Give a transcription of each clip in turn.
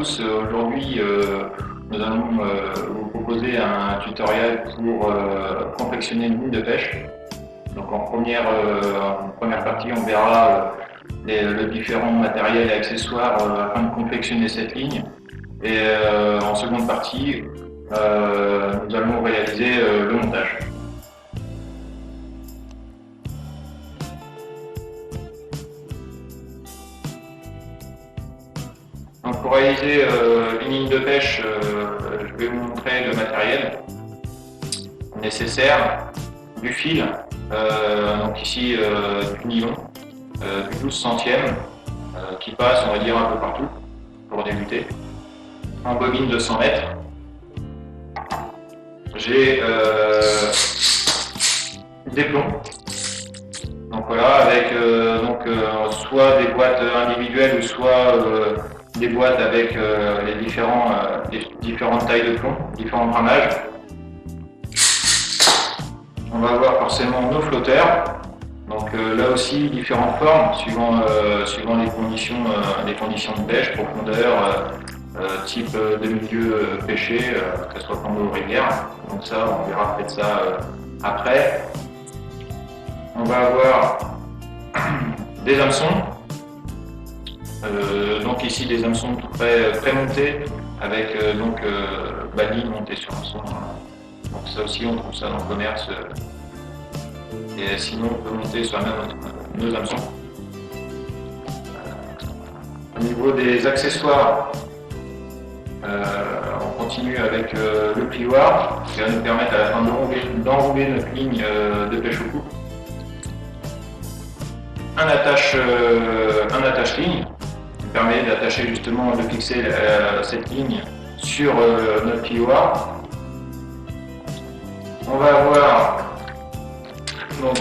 tous, aujourd'hui nous allons vous proposer un tutoriel pour confectionner une ligne de pêche. Donc en première partie, on verra les différents matériels et accessoires afin de confectionner cette ligne. Et en seconde partie, nous allons réaliser le montage. Donc pour réaliser une ligne de pêche, je vais vous montrer le matériel nécessaire, du fil, donc ici du nylon, du 12 centième qui passe, on va dire, un peu partout pour débuter, en bobine de 100 mètres. J'ai des plombs, donc voilà, avec soit des boîtes individuelles ou soit des boîtes avec les différentes tailles de plomb, différents grammages. On va avoir forcément nos flotteurs, donc là aussi différentes formes suivant les conditions de pêche, profondeur, type de milieu pêché, que ce soit comme ou rivière. Donc ça, on verra peut-être ça après. On va avoir des hameçons. Donc ici des hameçons tout pré-montés avec baline montée sur hameçon. Donc ça aussi on trouve ça dans le commerce. Et sinon on peut monter sur nos hameçons. Au niveau des accessoires, on continue avec le plioir qui va nous permettre à la fin d'enrouler notre ligne de pêche au coupe. Un attache-ligne qui permet d'attacher justement, de fixer cette ligne sur notre plioir. On va avoir, donc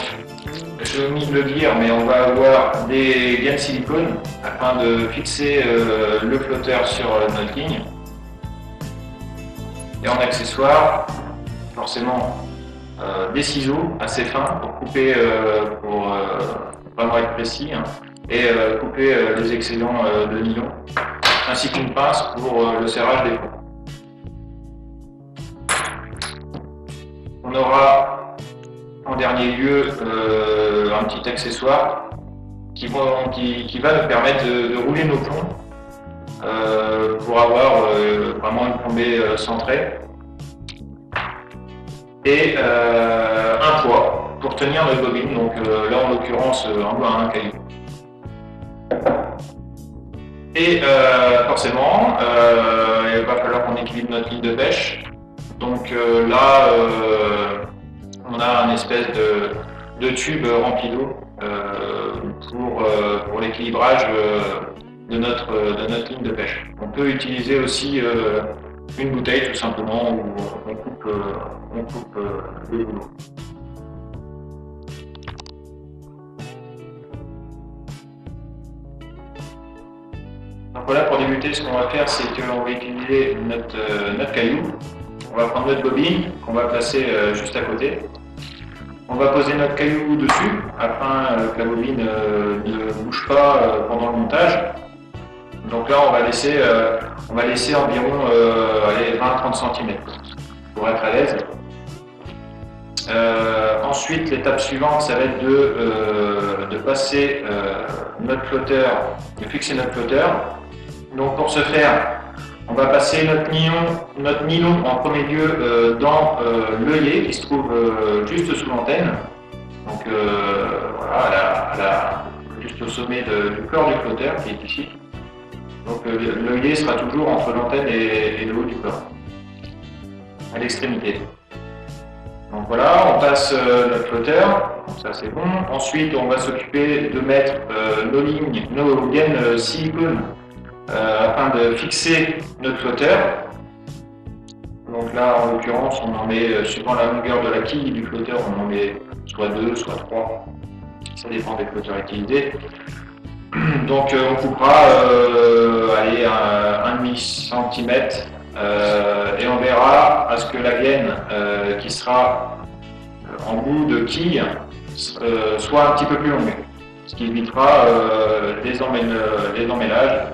je vais omis de le dire, mais on va avoir des gaines silicone afin de fixer le flotteur sur notre ligne. Et en accessoire, forcément des ciseaux assez fins pour couper, pour vraiment être précis, hein, et couper les excédents de nylon, ainsi qu'une pince pour le serrage des ponts. On aura en dernier lieu un petit accessoire qui va nous permettre de rouler nos plombs pour avoir vraiment une plombée centrée, et un poids pour tenir notre bobine, donc là en l'occurrence un caillou. Et forcément, il va falloir qu'on équilibre notre ligne de pêche. Donc là, on a une espèce de tube rempli d'eau pour l'équilibrage de notre ligne de pêche. On peut utiliser aussi une bouteille tout simplement où on coupe le boulot. Donc voilà, pour débuter, ce qu'on va faire, c'est qu'on va utiliser notre caillou. On va prendre notre bobine qu'on va placer juste à côté. On va poser notre caillou dessus afin que la bobine ne bouge pas pendant le montage. Donc là, on va laisser environ 20-30 cm pour être à l'aise. Ensuite, l'étape suivante, ça va être de passer notre flotteur, de fixer notre flotteur. Donc pour ce faire, on va passer notre nylon en premier lieu dans l'œillet qui se trouve juste sous l'antenne. Donc voilà, juste au sommet du corps du flotteur qui est ici. Donc l'œillet sera toujours entre l'antenne et le haut du corps, à l'extrémité. Donc voilà, on passe notre flotteur, ça c'est bon. Ensuite, on va s'occuper de mettre nos gaines silicone afin de fixer notre flotteur. Donc là, en l'occurrence, on en met, suivant la longueur de la quille du flotteur, on en met soit 2, soit 3. Ça dépend des flotteurs utilisés. Donc on coupera un demi-centimètre et on verra à ce que la gaine qui sera en bout de quille soit un petit peu plus longue, ce qui évitera les emmêlages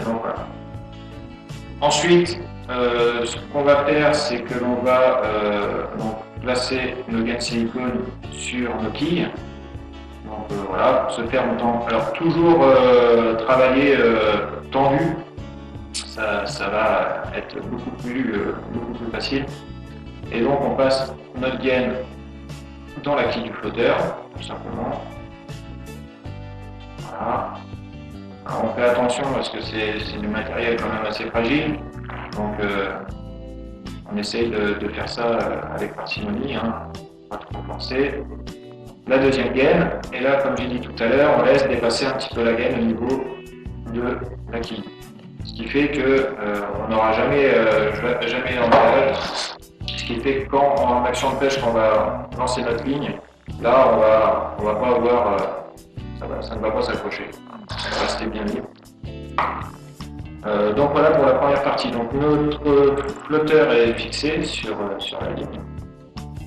donc voilà. Ensuite, ce qu'on va faire, c'est que l'on va donc placer nos gaines silicone sur nos quilles. Donc voilà, pour se faire longtemps. Alors toujours travailler tendu, ça va être beaucoup plus facile. Et donc on passe notre gaine dans la quille du flotteur, tout simplement. Voilà. Alors on fait attention parce que c'est du matériel quand même assez fragile. Donc on essaye de faire ça avec parcimonie, hein, pas trop forcer. La deuxième gaine, et là comme j'ai dit tout à l'heure, on laisse dépasser un petit peu la gaine au niveau de la quille. Ce qui fait que on n'aura jamais d'emballage. Ce qui fait que quand en action de pêche, quand on va lancer notre ligne, là on va pas avoir, ça ne va pas s'accrocher. Ça va rester bien libre. Donc voilà pour la première partie. Donc notre flotteur est fixé sur la ligne.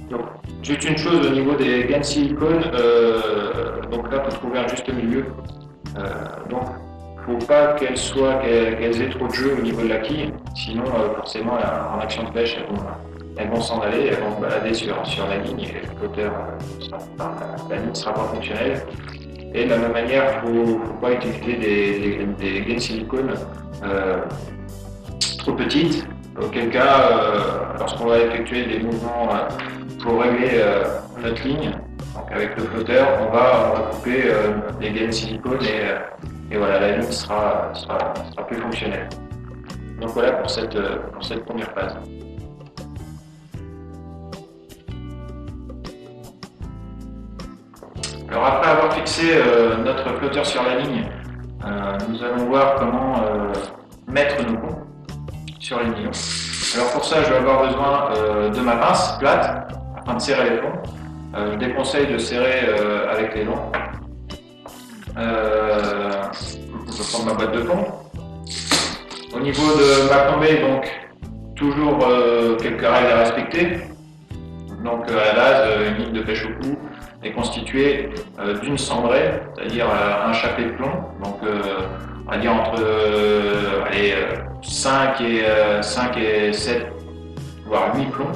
Donc, juste une chose au niveau des gaines silicone, donc là il faut trouver un juste milieu. Donc il ne faut pas qu'elles aient trop de jeu au niveau de la quille, sinon forcément en action de pêche elles vont s'en aller, elles vont se balader sur la ligne et le flotteur, la ligne ne sera pas fonctionnelle. Et de la même manière, il ne faut pas utiliser des gaines silicone trop petites, auquel cas, lorsqu'on va effectuer des mouvements pour régler notre ligne, donc avec le flotteur, on va couper les gaines silicone et voilà, la ligne sera plus fonctionnelle. Donc voilà pour cette première phase. Alors après avoir fixé notre flotteur sur la ligne, nous allons voir comment mettre nos ponts sur les nylons. Alors pour ça, je vais avoir besoin de ma pince plate afin de serrer les plombs. Je déconseille de serrer avec les longs. Je vais prendre ma boîte de plomb. Au niveau de ma plombée, donc toujours quelques règles à respecter. Donc à la base, une ligne de pêche au cou est constituée d'une cendrée, c'est-à-dire un chapelet de plomb. Donc on va dire entre 5 et 7, voire 8 plombs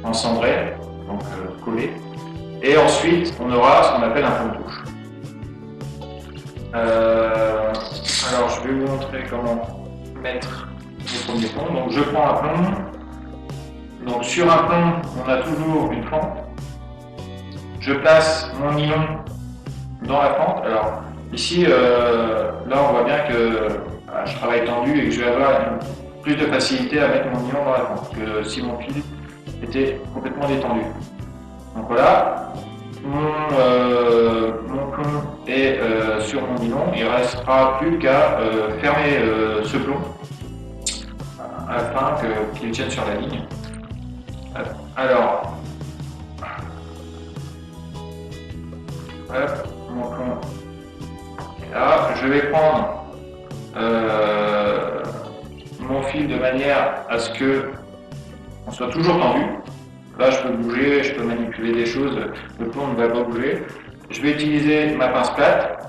en cendrée, donc collés. Et ensuite, on aura ce qu'on appelle un plomb de touche. Alors, je vais vous montrer comment mettre le premier plomb. Donc, je prends un plomb. Donc, sur un plomb, on a toujours une fente. Je place mon nylon dans la fente. Alors, ici, là, on voit bien que je travaille tendu et que je vais avoir plus de facilité à mettre mon nylon dans la fente que si mon fil était complètement détendu. Donc voilà, mon plomb est sur mon nylon. Il ne restera plus qu'à fermer ce plomb afin qu'il tienne sur la ligne. Alors, hop, mon plomb est là. Je vais prendre mon fil de manière à ce que on soit toujours tendu. Là, je peux bouger, je peux manipuler des choses, le plomb ne va pas bouger. Je vais utiliser ma pince plate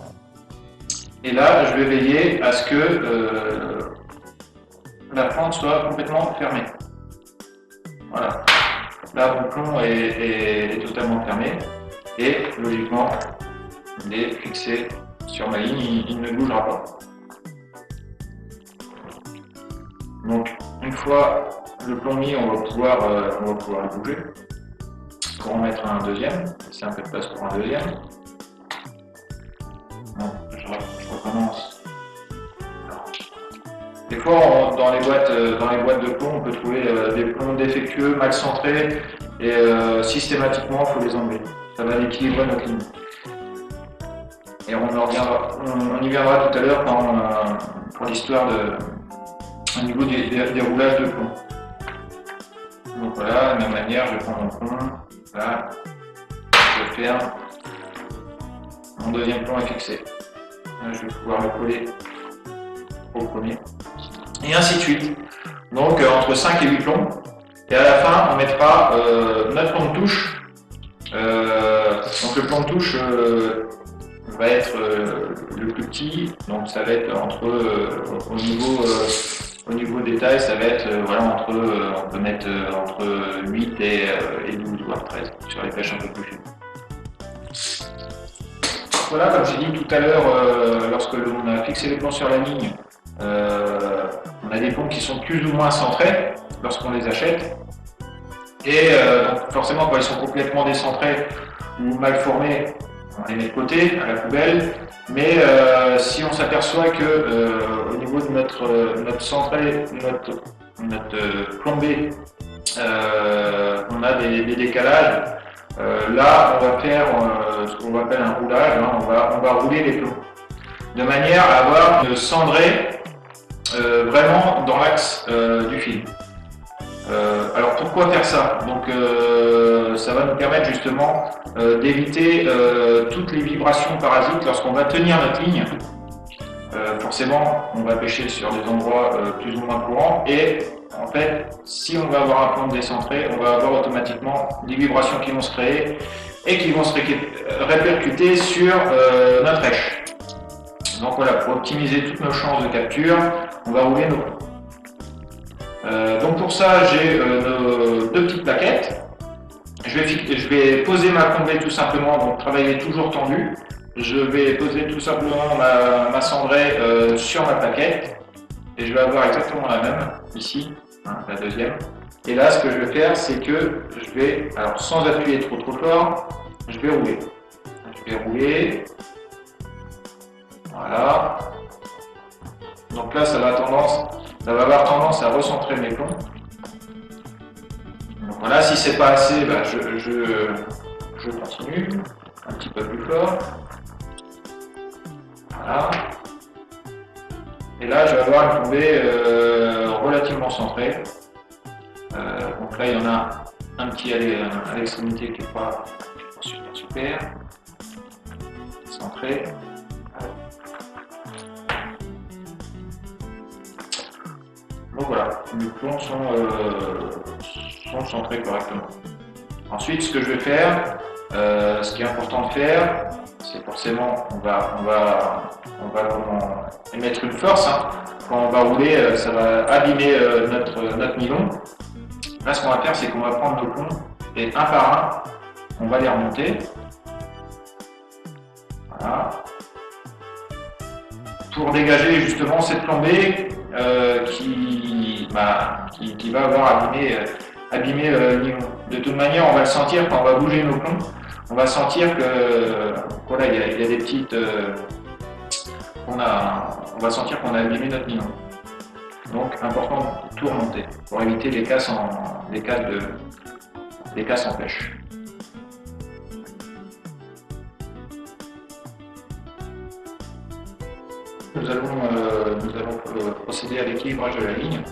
et là, je vais veiller à ce que la fente soit complètement fermée. Voilà. Là, mon plomb est totalement fermé et logiquement, il est fixé sur ma ligne, il ne bougera pas. Donc, une fois le plomb mis, on va pouvoir le bouger pour en mettre un deuxième. C'est un peu de place pour un deuxième. Bon, je recommence. Alors, des fois, dans les boîtes de plomb, on peut trouver des plombs défectueux, mal centrés, et systématiquement, il faut les enlever. Ça va équilibrer notre ligne. Et on y viendra tout à l'heure pour l'histoire au niveau des roulages de plomb. Donc voilà, de la même manière, je prends mon plomb, là, je ferme, mon deuxième plomb est fixé. Là, je vais pouvoir le coller au premier. Et ainsi de suite. Donc entre 5 et 8 plombs. Et à la fin, on mettra notre plomb de touche. Donc le plomb de touche va être le plus petit, donc ça va être entre au niveau des tailles, ça va être voilà, on peut mettre entre 8 et 12 voire 13 sur les pêches un peu plus fines. Voilà, comme j'ai dit tout à l'heure, lorsque l'on a fixé les plombs sur la ligne, on a des plombs qui sont plus ou moins centrés lorsqu'on les achète. Et donc forcément, quand ils sont complètement décentrés ou mal formés, on les met de côté, à la poubelle. Mais si on s'aperçoit que au niveau de notre centré, notre plombé, on a des décalages, là on va faire ce qu'on appelle un roulage, hein, on va rouler les plombs. De manière à avoir une cendrée vraiment dans l'axe du fil. Alors pourquoi faire ça? Donc ça va nous permettre justement d'éviter toutes les vibrations parasites lorsqu'on va tenir notre ligne. Forcément, on va pêcher sur des endroits plus ou moins courants et en fait, si on va avoir un plomb décentré, on va avoir automatiquement des vibrations qui vont se créer et qui vont se répercuter sur notre rêche. Donc voilà, pour optimiser toutes nos chances de capture, on va rouler nos plombs. Donc pour ça, j'ai deux petites plaquettes. Je vais poser ma plomberie tout simplement, donc travailler toujours tendu. Je vais poser tout simplement ma cendrée sur ma plaquette et je vais avoir exactement la même ici, hein, la deuxième. Et là, ce que je vais faire, c'est que je vais, alors sans appuyer trop fort, je vais rouler. Je vais rouler. Voilà. Donc là, ça va avoir tendance à recentrer mes plombs. Donc voilà, si c'est pas assez, bah, je continue un petit peu plus fort. Voilà. Et là, je vais avoir une plombée relativement centrée. Donc là, il y en a un petit à l'extrémité qui n'est pas super centré. Donc voilà, les plombs sont centrés correctement. Ensuite, ce que je vais faire, ce qui est important de faire, c'est forcément, on va émettre une force. Hein. Quand on va rouler, ça va abîmer notre nylon. Là, ce qu'on va faire, c'est qu'on va prendre nos plombs et un par un, on va les remonter. Voilà. Pour dégager justement cette plombée qui va avoir abîmé le nylon. De toute manière, on va le sentir quand on va bouger nos plombs. On va sentir que voilà, il y a des petites. On va sentir qu'on a abîmé notre nylon. Donc, important de tout remonter pour éviter les casses en pêche. Nous allons procéder à l'équilibrage de la ligne.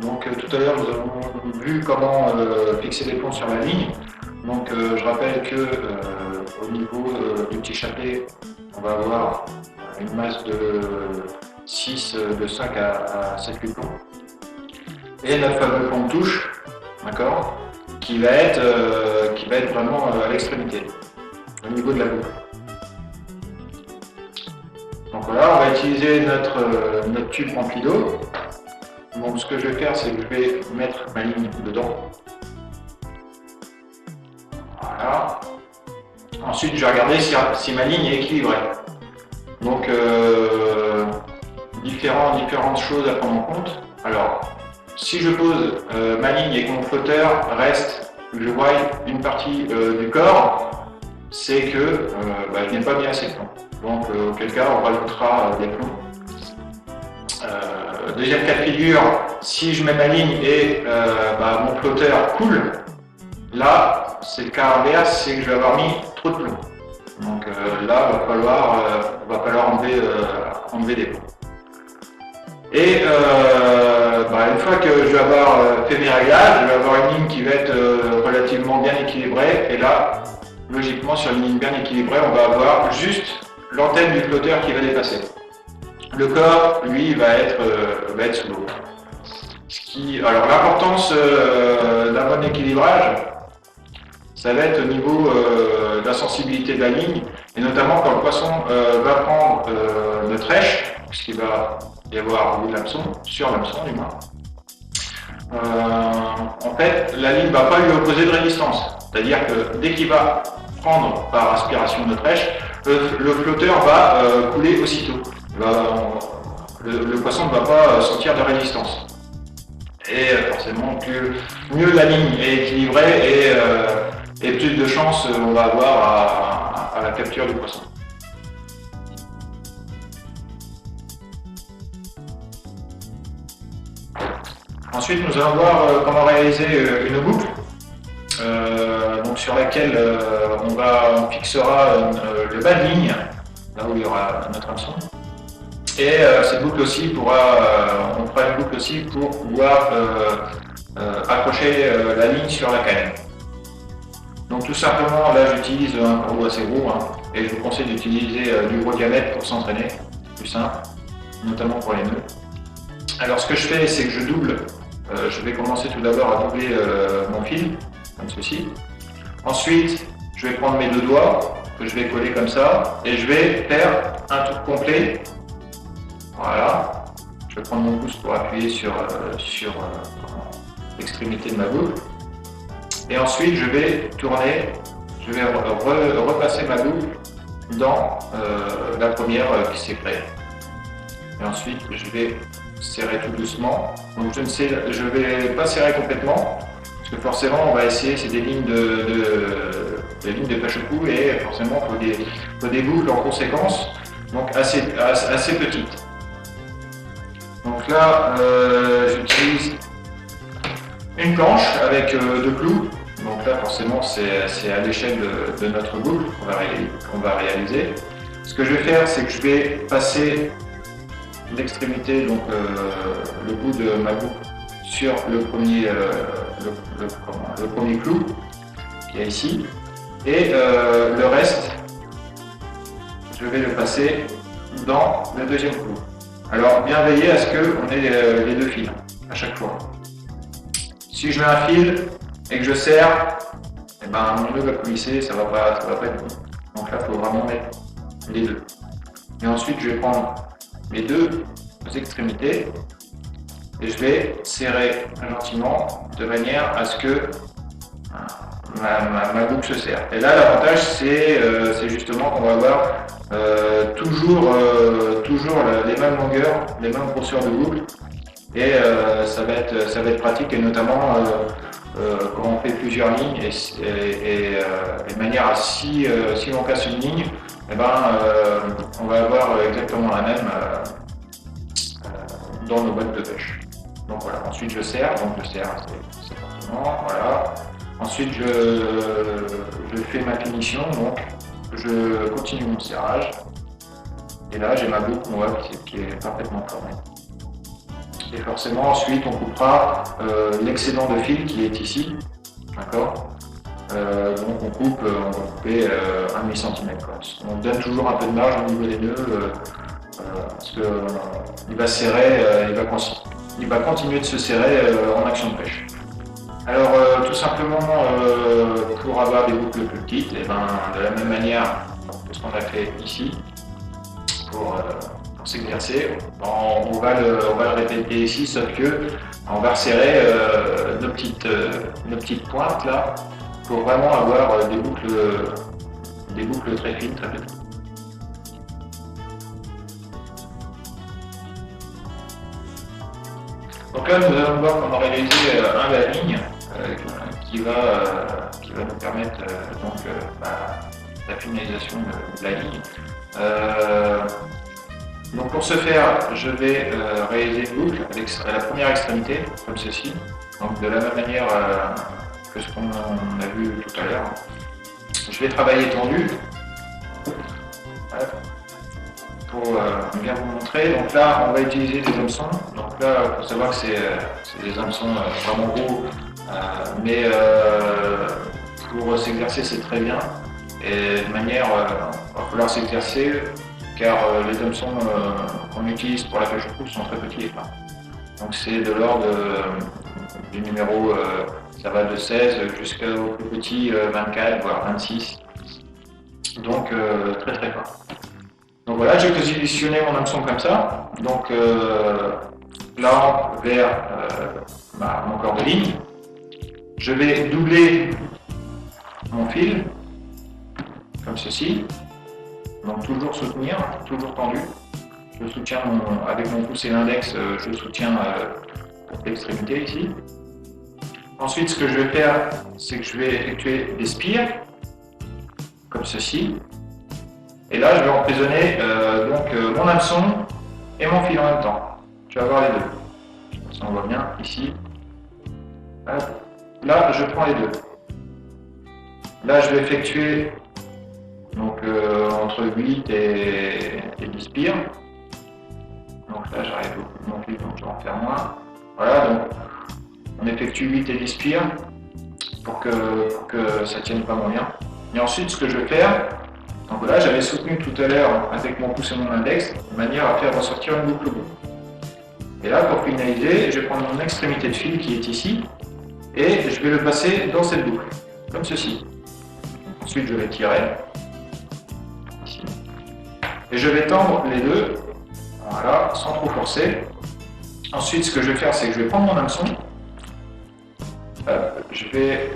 Donc tout à l'heure nous avons vu comment fixer les plombs sur la ligne. Donc je rappelle que au niveau du petit chapelet, on va avoir une masse de 5 à 7 plombs. Et notre fameux plomb de touche, d'accord, qui va être vraiment à l'extrémité, au niveau de la boucle. Donc voilà, on va utiliser notre tube rempli d'eau. Donc ce que je vais faire, c'est que je vais mettre ma ligne dedans. Voilà. Ensuite, je vais regarder si ma ligne est équilibrée. Donc différentes choses à prendre en compte. Alors, si je pose ma ligne et que mon flotteur reste, que je voie une partie du corps, c'est que je n'ai pas bien assez de plomb. Donc auquel cas on rajoutera des plombs. Deuxième cas de figure, si je mets ma ligne et mon flotteur coule, là c'est le cas inverse, c'est que je vais avoir mis trop de plomb. Donc là il va falloir enlever des plombs. Et une fois que je vais avoir fait mes réglages, je vais avoir une ligne qui va être relativement bien équilibrée. Et là, logiquement, sur une ligne bien équilibrée, on va avoir juste l'antenne du flotteur qui va dépasser. Le corps, lui, va être sous l'eau. Alors l'importance d'un bon équilibrage, ça va être au niveau de la sensibilité de la ligne, et notamment quand le poisson va prendre le trèche, puisqu'il va y avoir de l'hameçon, sur l'hameçon du moins. En fait, la ligne ne va pas lui opposer de résistance. C'est-à-dire que dès qu'il va prendre par aspiration de trèche, le flotteur va couler aussitôt. Le poisson ne va pas sentir de résistance. Et forcément, mieux la ligne est équilibrée et plus de chances on va avoir à la capture du poisson. Ensuite, nous allons voir comment réaliser une boucle donc sur laquelle on fixera le bas de ligne, là où il y aura notre hameçon. Et cette boucle aussi on fera une boucle aussi pour pouvoir accrocher la ligne sur la canne. Donc tout simplement, là j'utilise un corbeau assez gros et je vous conseille d'utiliser du gros diamètre pour s'entraîner, plus simple, notamment pour les nœuds. Alors ce que je fais, c'est que je double. Je vais commencer tout d'abord à doubler mon fil, comme ceci. Ensuite, je vais prendre mes deux doigts, que je vais coller comme ça, et je vais faire un tour complet. Voilà. Je vais prendre mon pouce pour appuyer sur l'extrémité de ma boucle. Et ensuite, je vais tourner, je vais repasser ma boucle dans la première qui s'est créée. Et ensuite, je vais serrer tout doucement. Donc je ne vais pas serrer complètement, parce que forcément on va essayer, c'est des lignes de pêche-cou et forcément il faut des boucles en conséquence, donc assez petites. Donc là j'utilise une planche avec deux clous. Donc là forcément c'est à l'échelle de notre boucle qu'on va réaliser. Ce que je vais faire, c'est que je vais passer l'extrémité, donc le bout de ma boucle sur le premier clou qui est ici, et le reste je vais le passer dans le deuxième clou. Alors bien veiller à ce qu'on ait les deux fils à chaque fois. Si je mets un fil et que je serre, et ben mon nœud va coulisser, ça va pas être bon. Donc là il faut vraiment mettre les deux. Et ensuite je vais prendre mes deux extrémités et je vais serrer gentiment de manière à ce que ma boucle se serre. Et là l'avantage c'est justement qu'on va avoir toujours les mêmes longueurs, les mêmes grosseurs de boucle, et ça va être pratique, et notamment quand on fait plusieurs lignes et de manière à si on casse une ligne, eh ben, on va avoir exactement la même dans nos boîtes de pêche. Donc voilà, ensuite je serre, assez fortement, voilà. Ensuite je fais ma finition, donc je continue mon serrage. Et là j'ai ma boucle qui est parfaitement formée. Et forcément ensuite on coupera l'excédent de fil qui est ici, d'accord. Donc on va couper 1,5 cm. On donne toujours un peu de marge au niveau des nœuds parce qu'il va serrer, il va continuer de se serrer en action de pêche. Alors tout simplement pour avoir des boucles plus petites, et ben, de la même manière que ce qu'on a fait ici pour s'exercer, on va le répéter ici, sauf que on va resserrer nos petites pointes là, pour vraiment avoir des boucles très fines, très petites. Donc là, nous allons voir comment réaliser un bas de ligne qui va nous permettre la finalisation de la ligne. Donc pour ce faire, je vais réaliser une boucle à la première extrémité, comme ceci. Donc de la même manière que ce qu'on a vu tout à l'heure. Je vais travailler tendu pour bien vous montrer. Donc là, on va utiliser des hameçons. Donc là, il faut savoir que c'est des hameçons vraiment gros, mais pour s'exercer, c'est très bien. Et de manière, il va falloir s'exercer, car les hameçons qu'on utilise pour la pêche au cou sont très petits et fins. Donc c'est de l'ordre du numéro, ça va de 16 jusqu'au plus petit 24, voire 26. Donc très très fin. Donc voilà, j'ai positionné mon hameçon comme ça. Donc là vers mon corps de ligne. Je vais doubler mon fil, comme ceci. Donc toujours soutenir, toujours tendu. Je soutiens avec mon pouce et l'index, je soutiens l'extrémité ici. Ensuite, ce que je vais faire, c'est que je vais effectuer des spires, comme ceci. Et là, je vais emprisonner mon hameçon et mon fil en même temps. Je vais avoir les deux. Ça, on voit bien ici. Hop. Là, je prends les deux. Là, je vais effectuer donc, entre 8 et 10 spires. Donc là, j'arrive au mon fil, donc je vais en faire moins. Voilà, donc on effectue 8 et 10 spires pour que ça tienne pas moins bien. Et ensuite, ce que je vais faire, donc voilà, j'avais soutenu tout à l'heure avec mon pouce et mon index, de manière à faire ressortir une boucle au bout. Et là, pour finaliser, je vais prendre mon extrémité de fil qui est ici, et je vais le passer dans cette boucle, comme ceci. Ensuite, je vais tirer, ici. Et je vais tendre les deux, voilà, sans trop forcer. Ensuite, ce que je vais faire, c'est que je vais prendre mon hameçon, je vais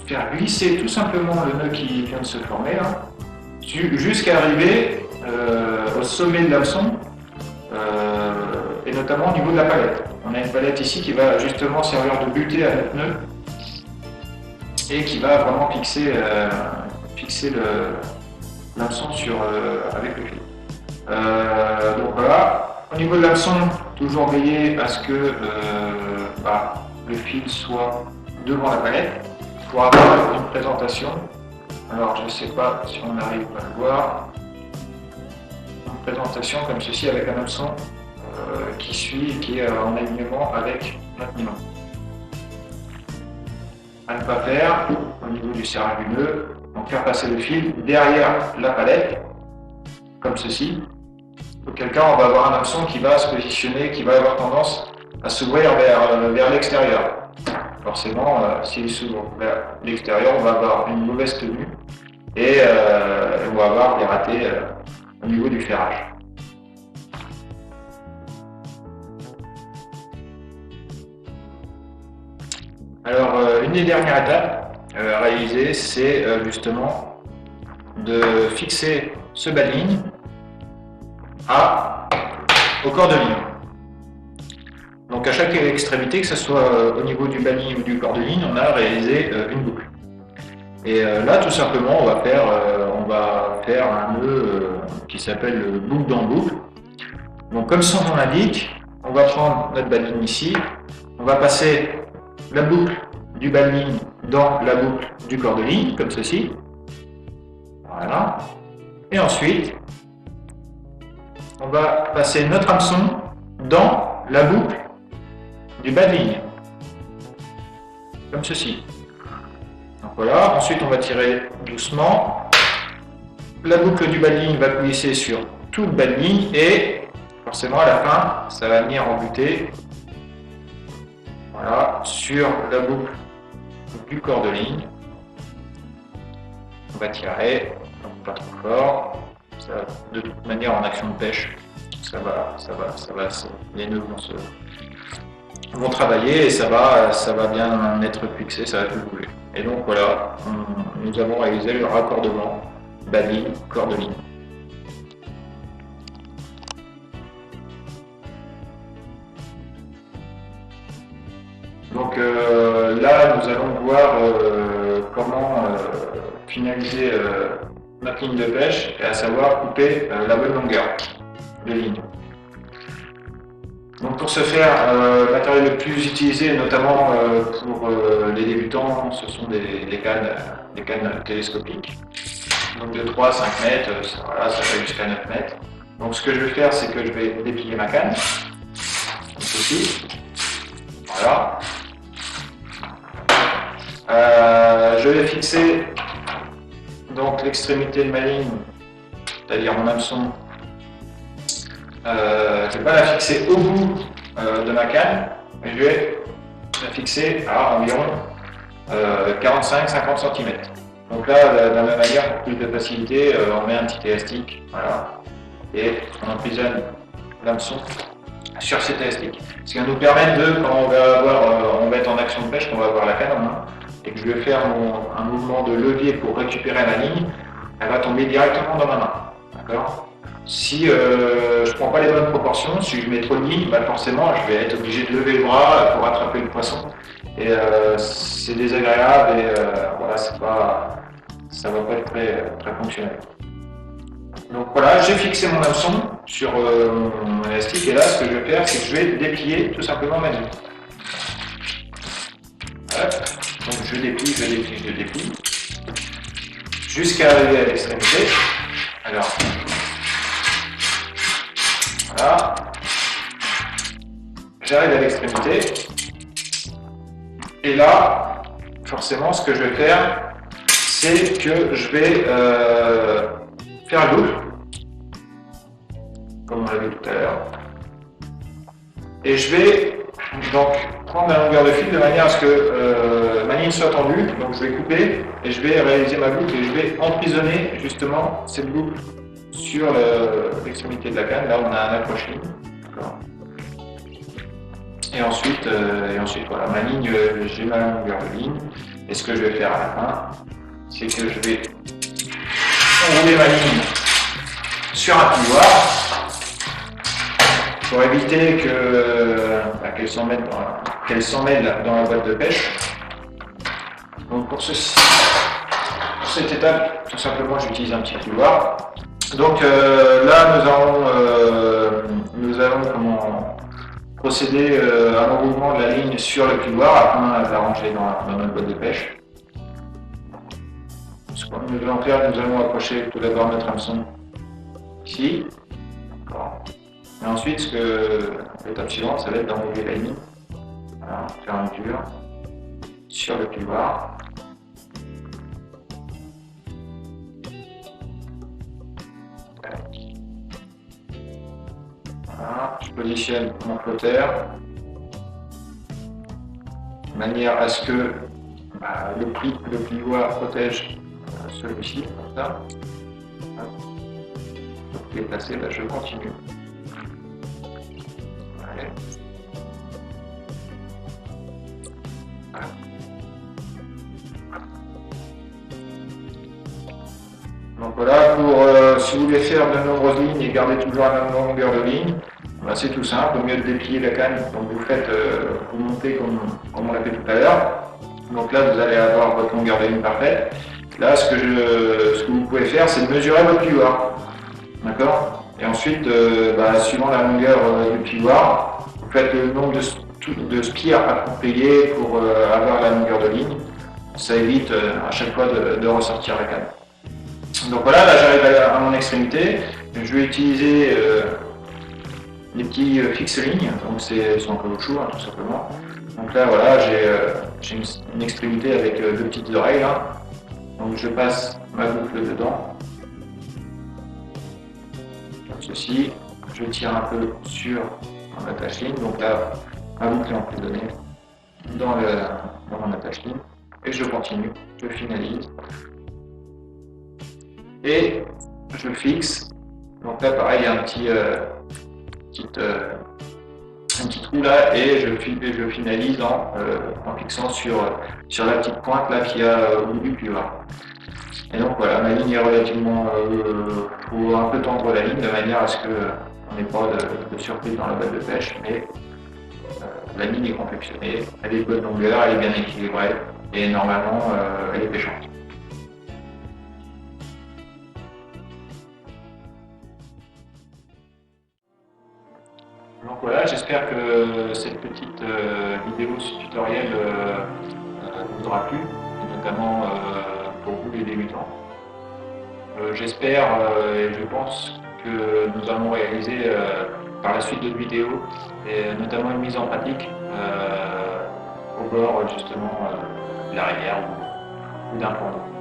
faire glisser tout simplement le nœud qui vient de se former, là, jusqu'à arriver au sommet de l'hameçon, et notamment au niveau de la palette. On a une palette ici qui va justement servir de butée à notre nœud et qui va vraiment fixer l'hameçon avec le fil. Donc voilà, au niveau de l'hameçon, toujours veiller à ce que le fil soit devant la palette pour avoir une présentation. Alors je ne sais pas si on arrive à le voir. Une présentation comme ceci avec un hameçon qui suit et qui est en alignement avec notre nylon. À ne pas faire au niveau du serrage du nœud, donc faire passer le fil derrière la palette, comme ceci. Auquel cas on va avoir un hameçon qui va se positionner, qui va avoir tendance à s'ouvrir vers l'extérieur. Forcément, s'il s'ouvre vers l'extérieur, on va avoir une mauvaise tenue et on va avoir des ratés au niveau du ferrage. Alors, une des dernières étapes à réaliser, c'est justement de fixer ce bas de ligne au corps de ligne. Donc à chaque extrémité, que ce soit au niveau du bas de ligne ou du corps de ligne, on a réalisé une boucle. Et là, tout simplement, on va faire un nœud qui s'appelle boucle dans boucle. Donc comme son nom l'indique, on va prendre notre bas de ligne ici, on va passer la boucle du bas de ligne dans la boucle du corps de ligne, comme ceci. Voilà. Et ensuite, on va passer notre hameçon dans la boucle du bas de ligne, comme ceci. Donc voilà, ensuite on va tirer doucement. La boucle du bas de ligne va glisser sur tout le bas de ligne et forcément à la fin, ça va venir embuter, voilà, sur la boucle du corps de ligne. On va tirer, donc pas trop fort. Ça, de toute manière, en action de pêche, ça va, les nœuds vont travailler et ça va bien être fixé, ça va tout bouger. Et donc voilà, nous avons réalisé le raccordement bas de ligne, corps de ligne. Donc là, nous allons voir comment finaliser notre ligne de pêche, et à savoir couper la bonne longueur de ligne. Donc pour ce faire, le matériel le plus utilisé, notamment pour les débutants, ce sont des cannes télescopiques. Donc de 3 à 5 mètres, voilà, ça va jusqu'à 9 mètres. Donc ce que je vais faire, c'est que je vais déplier ma canne, comme ceci. Voilà. Je vais fixer donc l'extrémité de ma ligne, c'est-à-dire mon hameçon. Je ne vais pas la fixer au bout de ma canne, mais je vais serait fixé à environ 45-50 cm. Donc là, de la même manière, pour plus de facilité, on met un petit élastique, voilà, et on emprisonne l'hameçon sur cet élastique. Ce qui va nous permettre de, quand on va être en action de pêche, qu'on va avoir la canne en main, et que je vais faire un mouvement de levier pour récupérer la ligne, elle va tomber directement dans ma main. D'accord ? Si je ne prends pas les bonnes proportions, si je mets trop de lignes, bah forcément je vais être obligé de lever le bras pour attraper le poisson. Et c'est désagréable et voilà, ça va pas être très fonctionnel. Donc voilà, j'ai fixé mon hameçon sur mon élastique et là ce que je vais faire, c'est que je vais déplier tout simplement ma ligne. Hop. Donc je déplie, jusqu'à arriver à l'extrémité. Alors, voilà, j'arrive à l'extrémité, et là, forcément, ce que je vais faire, c'est que je vais faire un boucle, comme on l'a vu tout à l'heure, et je vais donc prendre la longueur de fil de manière à ce que ma ligne soit tendue, donc je vais couper, et je vais réaliser ma boucle, et je vais emprisonner justement cette boucle sur l'extrémité de la canne. Là on a un accroche-ligne. Et ensuite voilà, ma ligne, j'ai ma longueur de ligne. Et ce que je vais faire à la fin, c'est que je vais enrouler ma ligne sur un plioir pour éviter qu'elle s'emmêle dans la boîte de pêche. Donc pour cette étape, tout simplement, j'utilise un petit plioir. Donc là, nous allons procéder à l'enroulement de la ligne sur le plioir afin de la ranger dans notre boîte de pêche. Ce que nous allons faire, nous allons approcher tout d'abord notre hameçon ici. Et ensuite, l'étape suivante, ça va être d'enrouler la ligne, voilà, faire un dur sur le plioir. Voilà, je positionne mon flotteur de manière à ce que le plioir protège celui-ci, comme ça. Donc, il est placé, là je continue. Allez. Voilà. Donc voilà, si vous voulez faire de nombreuses lignes et garder toujours la même longueur de ligne, c'est tout simple, au mieux de déplier la canne, donc vous montez comme on l'a fait tout à l'heure. Donc là vous allez avoir votre longueur de ligne parfaite. Là ce que vous pouvez faire, c'est de mesurer votre plioir. D'accord ? Et ensuite, suivant la longueur du plioir, vous faites le nombre de spires appropriés pour avoir la longueur de ligne. Ça évite à chaque fois de ressortir la canne. Donc voilà, là j'arrive à mon extrémité. Je vais utiliser les petits fixe-lignes, donc c'est en caoutchouc tout simplement. Donc là voilà, j'ai une extrémité avec deux petites oreilles là. Donc je passe ma boucle dedans. Comme ceci, je tire un peu sur mon attache-ligne. Donc là, ma boucle est emprisonnée dans mon attache-ligne. Et je continue, je finalise. Et je fixe. Donc là pareil, il y a un petit trou là et je finalise en fixant sur la petite pointe là qu'il y a au bout du plioir. Et donc voilà, ma ligne est relativement, faut un peu tendre la ligne de manière à ce qu'on n'ait pas de surprise dans la boîte de pêche, mais la ligne est confectionnée, elle est de bonne longueur, elle est bien équilibrée et normalement elle est pêchante. Donc voilà, j'espère que cette petite vidéo, ce tutoriel vous aura plu, notamment pour vous les débutants. J'espère et je pense que nous allons réaliser par la suite d'autres vidéos, et notamment une mise en pratique au bord justement de la rivière ou d'un pont d'eau.